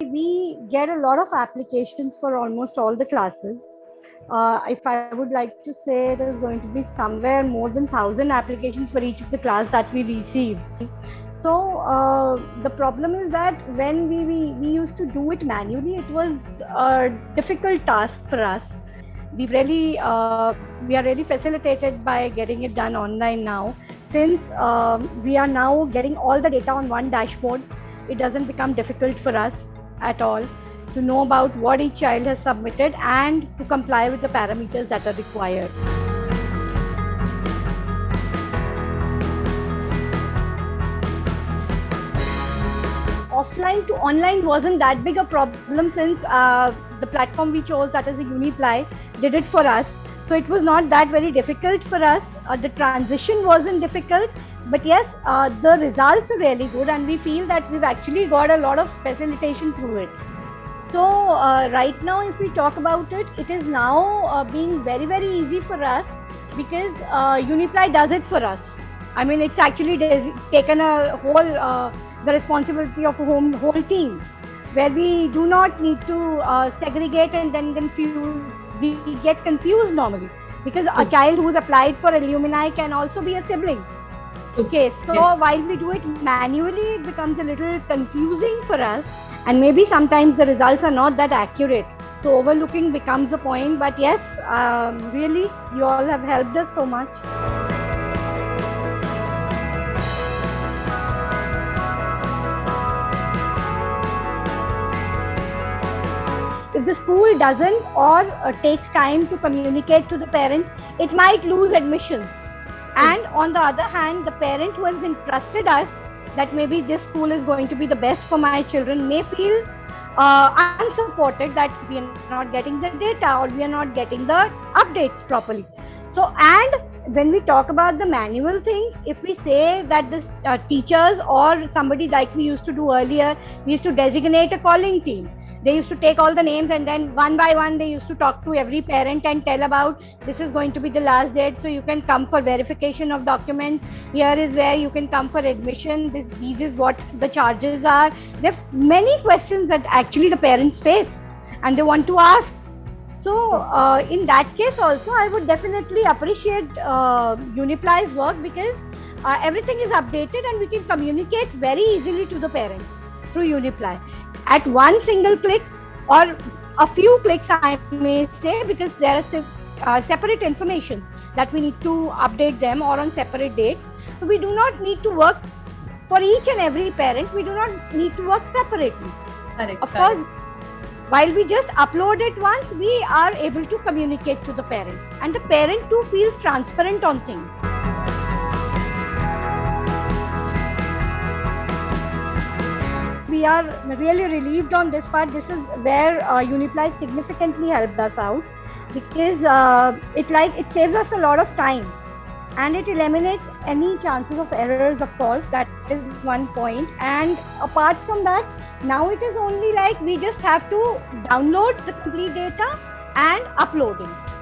We get a lot of applications for almost all the classes. If I would like to say, there's going to be somewhere more than 1,000 applications for each of the class that we receive. So the problem is that when we used to do it manually, it was a difficult task for us. We are really facilitated by getting it done online now. Since we are now getting all the data on one dashboard, it doesn't become difficult for us at all to know about what each child has submitted and to comply with the parameters that are required. Offline to online wasn't that big a problem since the platform we chose, that is the Uniply, did it for us. So it was not that very difficult for us. The transition wasn't difficult, but yes, the results are really good and we feel that we've actually got a lot of facilitation through it. So right now, if we talk about it, it is now being very, very easy for us because Uniply does it for us. I mean, it's actually taken a whole the responsibility of a whole team, where we do not need to segregate and then confuse. We get confused normally because a child who's applied for Alumni can also be a sibling. Okay, so yes, while we do it manually, it becomes a little confusing for us, and maybe sometimes the results are not that accurate. So overlooking becomes a point, but yes, really, you all have helped us so much. If the school doesn't or takes time to communicate to the parents, it might lose admissions. And on the other hand, the parent who has entrusted us that maybe this school is going to be the best for my children may feel unsupported, that we are not getting the data or we are not getting the updates properly. So, and when we talk about the manual things, if we say that the teachers or somebody, like we used to do earlier, we used to designate a calling team. They used to take all the names and then one by one they used to talk to every parent and tell about this is going to be the last date, so you can come for verification of documents. Here is where you can come for admission. These is what the charges are. There are many questions that actually the parents face and they want to ask. So in that case also, I would definitely appreciate Uniply's work because everything is updated and we can communicate very easily to the parents through Uniply at one single click or a few clicks, I may say, because there are separate informations that we need to update them or on separate dates. So we do not need to work for each and every parent. We do not need to work separately. Correct. Of course, while we just upload it once, we are able to communicate to the parent, and the parent too feels transparent on things. We are really relieved on this part. This is where Uniply significantly helped us out because it saves us a lot of time and it eliminates any chances of errors, of course. That is one point. And apart from that, now it is only like we just have to download the complete data and upload it.